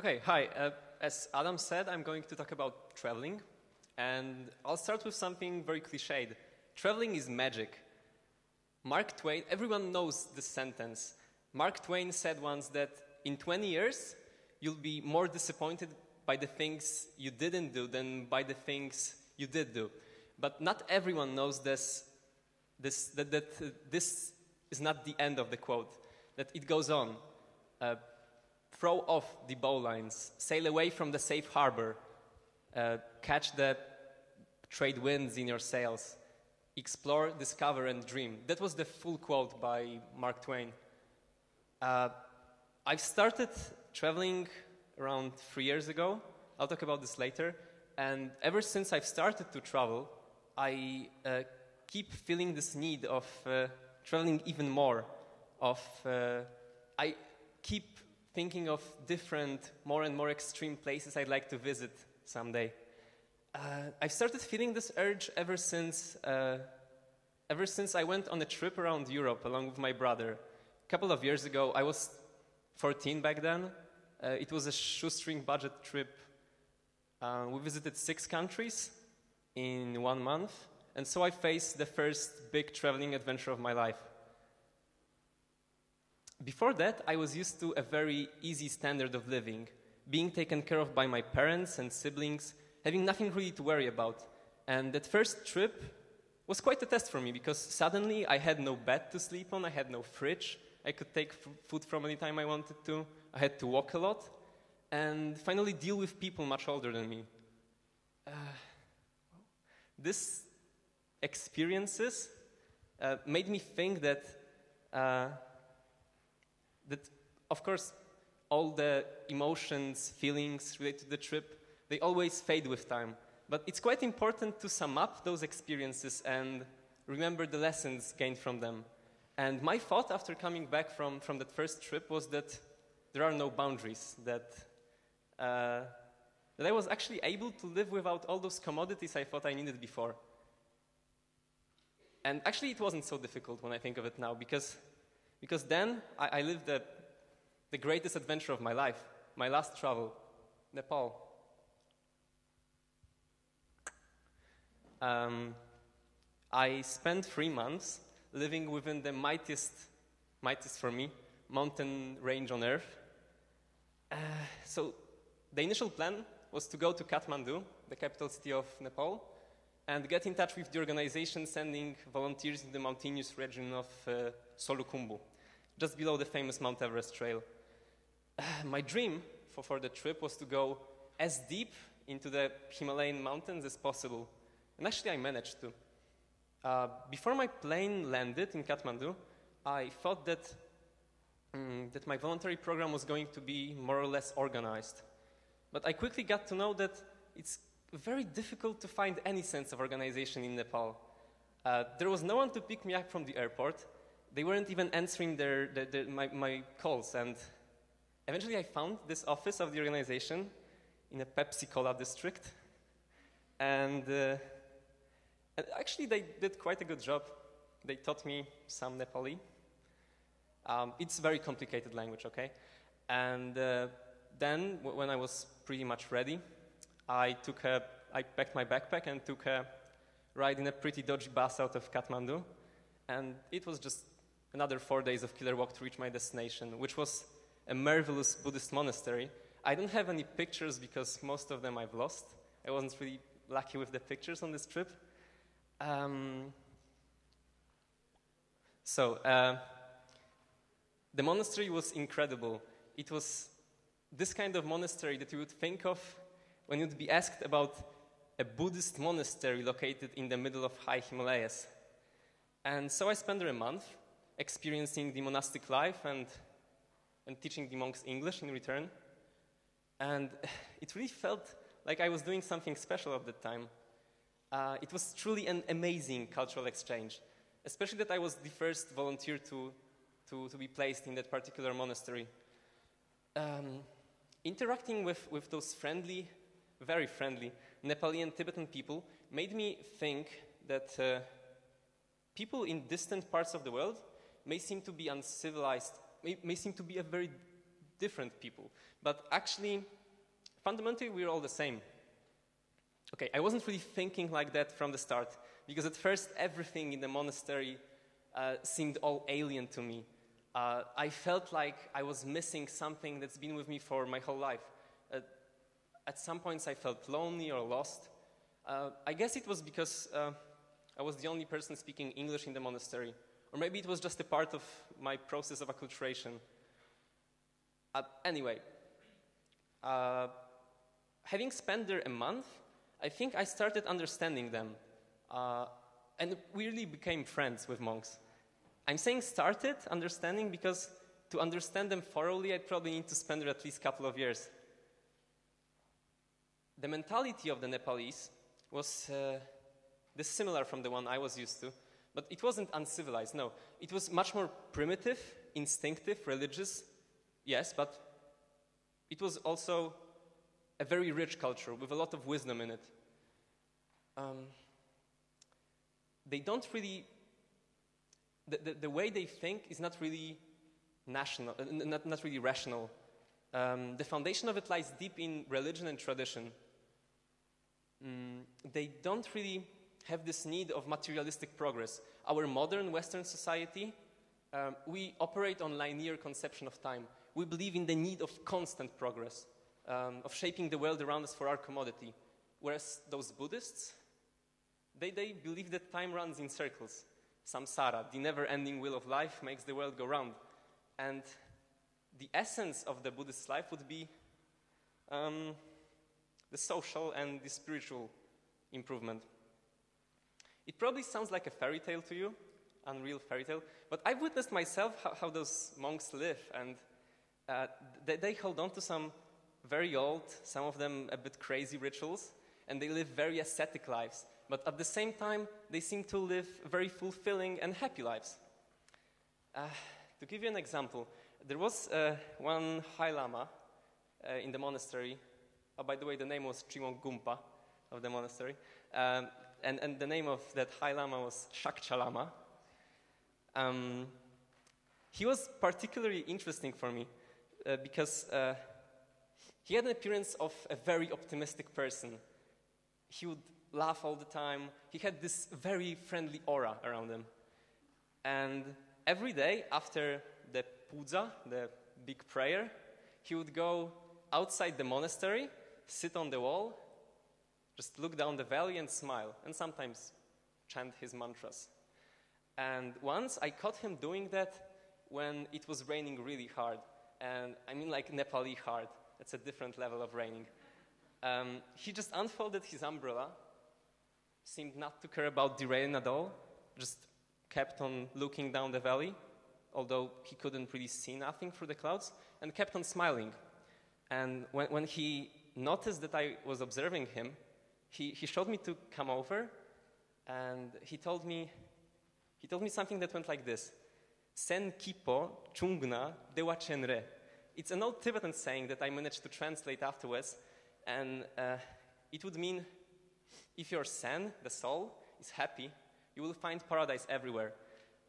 Okay, hi. As Adam said, I'm going to talk about traveling, and I'll start with something very cliched. Traveling is magic. Mark Twain, everyone knows this sentence. Mark Twain said once that in 20 years, you'll be more disappointed by the things you didn't do than by the things you did do. But not everyone knows that this is not the end of the quote, that it goes on. Throw off the bowlines, sail away from the safe harbor, catch the trade winds in your sails, explore, discover, and dream. That was the full quote by Mark Twain. I've started traveling around 3 years ago. I'll talk about this later. And ever since I've started to travel, I keep feeling this need of traveling even more. I keep thinking of different, more and more extreme places I'd like to visit someday. I've started feeling this urge ever since I went on a trip around Europe along with my brother. A couple of years ago, I was 14 back then. It was a shoestring budget trip. We visited 6 countries in 1 month, and so I faced the first big traveling adventure of my life. Before that, I was used to a very easy standard of living, being taken care of by my parents and siblings, having nothing really to worry about. And that first trip was quite a test for me because suddenly I had no bed to sleep on, I had no fridge, I could take food from any time I wanted to, I had to walk a lot, and finally deal with people much older than me. These experiences made me think that of course, all the emotions, feelings related to the trip, they always fade with time. But it's quite important to sum up those experiences and remember the lessons gained from them. And my thought after coming back from that first trip was that there are no boundaries, that I was actually able to live without all those commodities I thought I needed before. And actually it wasn't so difficult when I think of it now, because then I lived the greatest adventure of my life, my last travel, Nepal. I spent 3 months living within the mightiest for me, mountain range on earth. So the initial plan was to go to Kathmandu, the capital city of Nepal, and get in touch with the organization sending volunteers in the mountainous region of Solukhumbu, just below the famous Mount Everest trail. My dream for the trip was to go as deep into the Himalayan mountains as possible. And actually I managed to. Before my plane landed in Kathmandu, I thought that my voluntary program was going to be more or less organized. But I quickly got to know that it's very difficult to find any sense of organization in Nepal. There was no one to pick me up from the airport. They weren't even answering my calls. And eventually I found this office of the organization in a Pepsi Cola district. And actually they did quite a good job. They taught me some Nepali. It's a very complicated language, okay? And then when I was pretty much ready, I packed my backpack and took a ride in a pretty dodgy bus out of Kathmandu. And it was just another 4 days of killer walk to reach my destination, which was a marvelous Buddhist monastery. I don't have any pictures because most of them I've lost. I wasn't really lucky with the pictures on this trip. The monastery was incredible. It was this kind of monastery that you would think of when you'd be asked about a Buddhist monastery located in the middle of High Himalayas. And so I spent there a month experiencing the monastic life and teaching the monks English in return. And it really felt like I was doing something special at that time. It was truly an amazing cultural exchange, especially that I was the first volunteer to be placed in that particular monastery. Interacting with those friendly, very friendly Nepali and Tibetan people made me think that people in distant parts of the world may seem to be uncivilized, may seem to be a very different people. But actually, fundamentally, we're all the same. Okay, I wasn't really thinking like that from the start, because at first everything in the monastery seemed all alien to me. I felt like I was missing something that's been with me for my whole life. At some points I felt lonely or lost. I guess it was because I was the only person speaking English in the monastery. Or maybe it was just a part of my process of acculturation. Anyway, having spent there a month, I think I started understanding them. And we really became friends with monks. I'm saying started understanding because to understand them thoroughly, I'd probably need to spend there at least a couple of years. The mentality of the Nepalese was dissimilar from the one I was used to, but it wasn't uncivilized, no. It was much more primitive, instinctive, religious, yes, but it was also a very rich culture with a lot of wisdom in it. They don't really, the way they think is not really national, not really rational. The foundation of it lies deep in religion and tradition. They don't really have this need of materialistic progress. Our modern Western society, we operate on linear conception of time. We believe in the need of constant progress, of shaping the world around us for our commodity. Whereas those Buddhists, they believe that time runs in circles. Samsara, the never-ending wheel of life, makes the world go round. And the essence of the Buddhist life would be the social and the spiritual improvement. It probably sounds like a fairy tale to you, unreal fairy tale, but I've witnessed myself how those monks live, and they hold on to some very old, some of them a bit crazy rituals, and they live very ascetic lives. But at the same time, they seem to live very fulfilling and happy lives. To give you an example, there was one High Lama in the monastery. By the way, the name was Chimon Gumpa of the monastery. And the name of that High Lama was Shakcha Lama. He was particularly interesting for me because he had an appearance of a very optimistic person. He would laugh all the time. He had this very friendly aura around him. And every day after the puja, the big prayer, he would go outside the monastery, sit on the wall, just look down the valley and smile, and sometimes chant his mantras. And once I caught him doing that when it was raining really hard. And I mean like Nepali hard. It's a different level of raining. He just unfolded his umbrella, seemed not to care about the rain at all, just kept on looking down the valley, although he couldn't really see nothing through the clouds, and kept on smiling. And when he noticed that I was observing him, he showed me to come over, and he told me something that went like this: Sen kipo chungna dewa chenre. It's an old Tibetan saying that I managed to translate afterwards, and it would mean, if your sen, the soul, is happy, you will find paradise everywhere.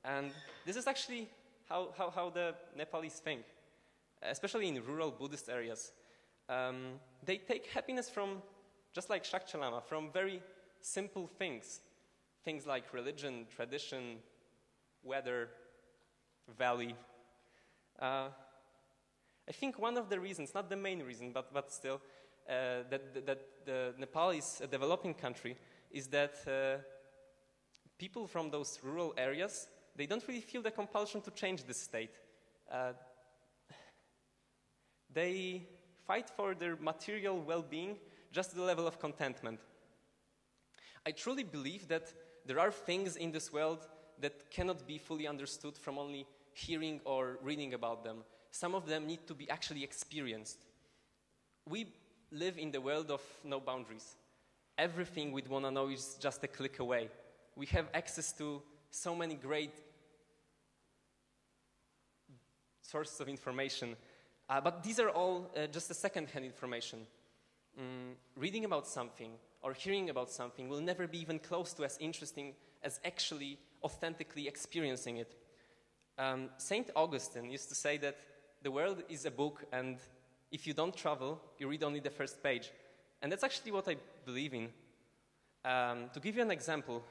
And this is actually how the Nepalese think, especially in rural Buddhist areas. They take happiness from, just like Shakcha Lama, from very simple things. Things like religion, tradition, weather, valley. I think one of the reasons, not the main reason, but still, that the Nepal is a developing country is that people from those rural areas, they don't really feel the compulsion to change this state. They fight for their material well-being just to the level of contentment. I truly believe that there are things in this world that cannot be fully understood from only hearing or reading about them. Some of them need to be actually experienced. We live in the world of no boundaries. Everything we'd want to know is just a click away. We have access to so many great sources of information, but these are all just a second-hand information. Reading about something or hearing about something will never be even close to as interesting as actually authentically experiencing it. Saint Augustine used to say that the world is a book, and if you don't travel, you read only the first page. And that's actually what I believe in. To give you an example,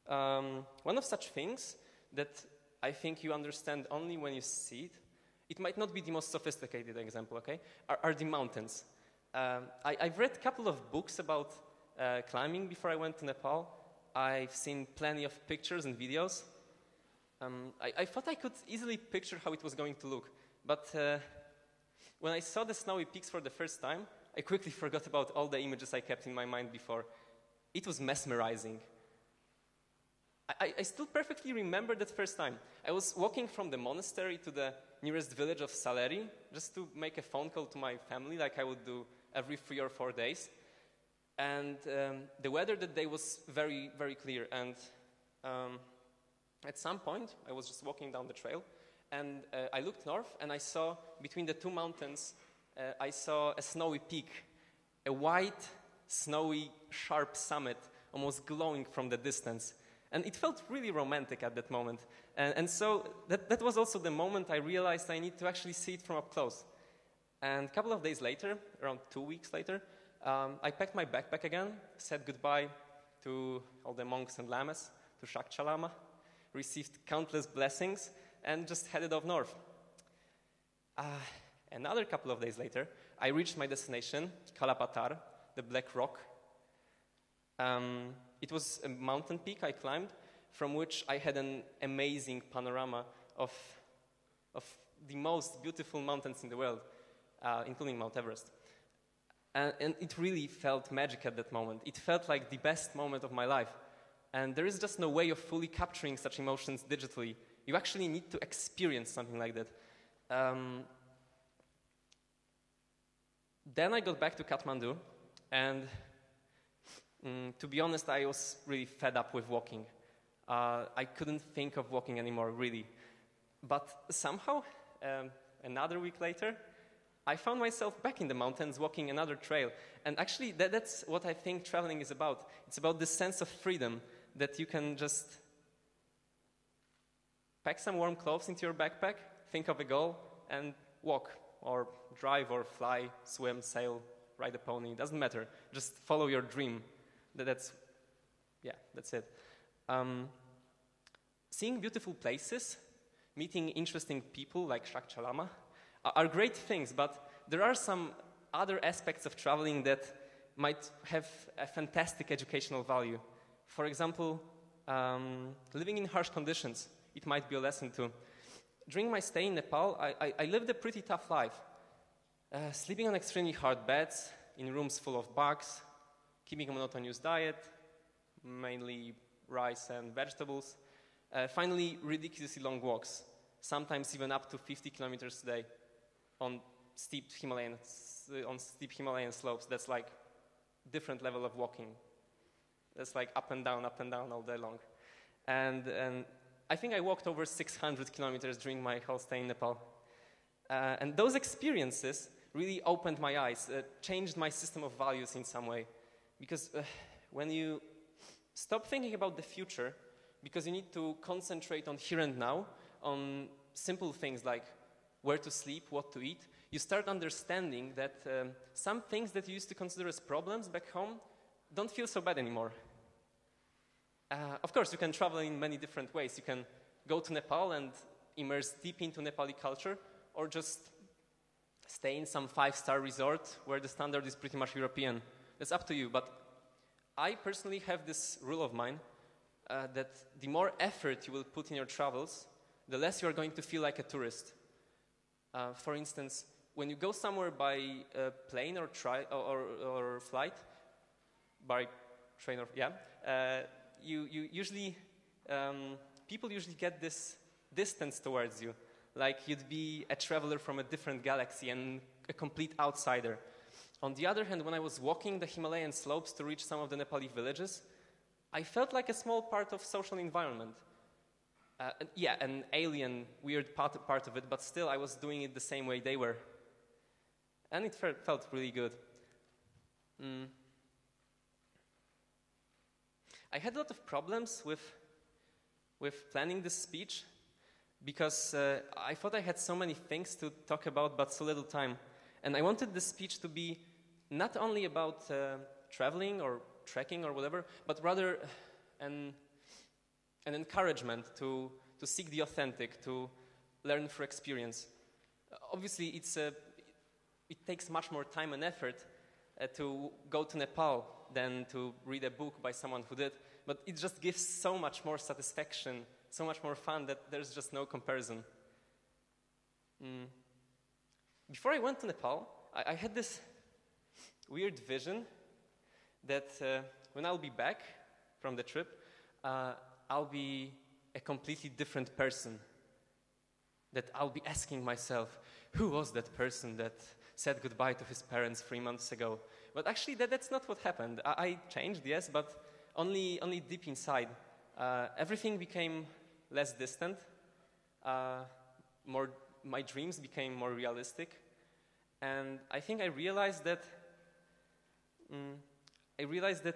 one of such things that I think you understand only when you see it might not be the most sophisticated example, okay, are the mountains. I've read a couple of books about climbing before I went to Nepal. I've seen plenty of pictures and videos. I thought I could easily picture how it was going to look, but when I saw the snowy peaks for the first time, I quickly forgot about all the images I kept in my mind before. It was mesmerizing. I still perfectly remember that first time. I was walking from the monastery to the nearest village of Saleri just to make a phone call to my family like I would do every 3 or 4 days. And the weather that day was very, very clear. And at some point, I was just walking down the trail, and I looked north, and I saw between the two mountains, I saw a snowy peak, a white, snowy, sharp summit, almost glowing from the distance. And it felt really romantic at that moment. And so that was also the moment I realized I need to actually see it from up close. And a couple of days later, around 2 weeks later, I packed my backpack again, said goodbye to all the monks and lamas, to Shakcha Lama, received countless blessings, and just headed off north. Another couple of days later, I reached my destination, Kalapatar, the Black Rock. It was a mountain peak I climbed, from which I had an amazing panorama of the most beautiful mountains in the world, including Mount Everest. And it really felt magic at that moment. It felt like the best moment of my life. And there is just no way of fully capturing such emotions digitally. You actually need to experience something like that. Then I got back to Kathmandu, and to be honest, I was really fed up with walking. I couldn't think of walking anymore, really. But somehow, another week later, I found myself back in the mountains walking another trail. And actually, that's what I think traveling is about. It's about this sense of freedom that you can just pack some warm clothes into your backpack, think of a goal, and walk, or drive, or fly, swim, sail, ride a pony. It doesn't matter. Just follow your dream. That's it. Seeing beautiful places, meeting interesting people like Shakcha Lama are great things, but there are some other aspects of traveling that might have a fantastic educational value. For example, living in harsh conditions, it might be a lesson too. During my stay in Nepal, I lived a pretty tough life. Sleeping on extremely hard beds, in rooms full of bugs, keeping a monotonous diet, mainly rice and vegetables. Finally, ridiculously long walks, sometimes even up to 50 kilometers a day on steep Himalayan slopes. That's like different level of walking. That's like up and down all day long. And I think I walked over 600 kilometers during my whole stay in Nepal. And those experiences really opened my eyes, changed my system of values in some way. Because when you stop thinking about the future, because you need to concentrate on here and now, on simple things like where to sleep, what to eat, you start understanding that some things that you used to consider as problems back home don't feel so bad anymore. Of course, you can travel in many different ways. You can go to Nepal and immerse deep into Nepali culture, or just stay in some 5-star resort where the standard is pretty much European. It's up to you, but I personally have this rule of mine that the more effort you will put in your travels, the less you are going to feel like a tourist. For instance, when you go somewhere by plane or flight, by train or you usually people usually get this distance towards you, like you'd be a traveler from a different galaxy and a complete outsider. On the other hand, when I was walking the Himalayan slopes to reach some of the Nepali villages, I felt like a small part of social environment. An alien, weird part of it, but still I was doing it the same way they were. And it felt really good. I had a lot of problems with planning this speech because I thought I had so many things to talk about, but so little time. And I wanted this speech to be not only about traveling or trekking or whatever, but rather an encouragement to seek the authentic, to learn through experience. Obviously, it takes much more time and effort to go to Nepal than to read a book by someone who did, but it just gives so much more satisfaction, so much more fun that there's just no comparison. Before I went to Nepal, I had this weird vision that when I'll be back from the trip, I'll be a completely different person. That I'll be asking myself, who was that person that said goodbye to his parents 3 months ago? But actually, that's not what happened. I changed, yes, but only deep inside. Everything became less distant. My dreams became more realistic. And I think I realized that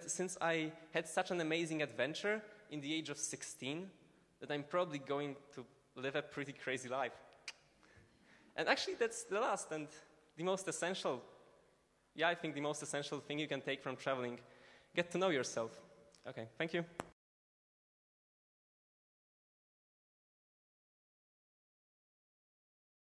since I had such an amazing adventure in the age of 16, that I'm probably going to live a pretty crazy life. And actually, that's the last and the most essential, I think the most essential thing you can take from traveling. Get to know yourself. Okay, thank you.